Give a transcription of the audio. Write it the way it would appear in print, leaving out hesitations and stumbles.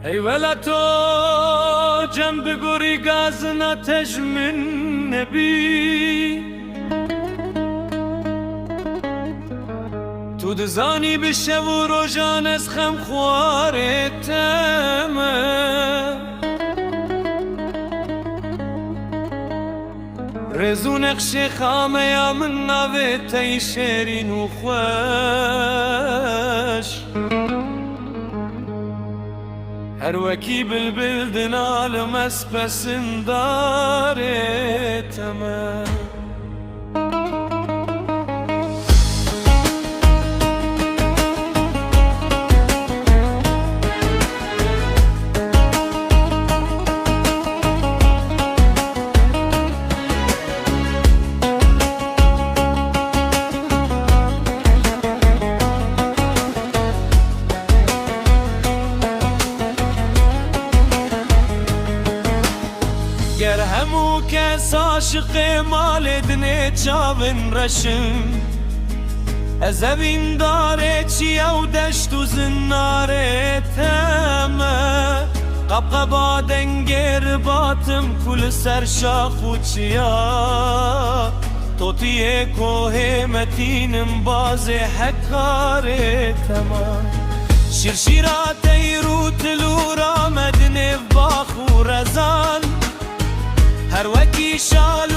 ای ولا تو جنب گوری گازنا تجمن نبی تو دزانی بشه و روژان از خم خوارتمه رزو نقش خامه یا من نوه تی شیرین و خوش هر وکی بلبل دنالم از پسندارتمه گر همو کس عاشق مال دنه چاون رشم از اوین داره چی او دشت و زناره تمه قبقبا دنگر باتم کل سر شاخ و چیا توتیه کوه متینم باز حکاره تمه شرشیرات ایرو تلورا مدنه باخ و رزان هر وکی شالو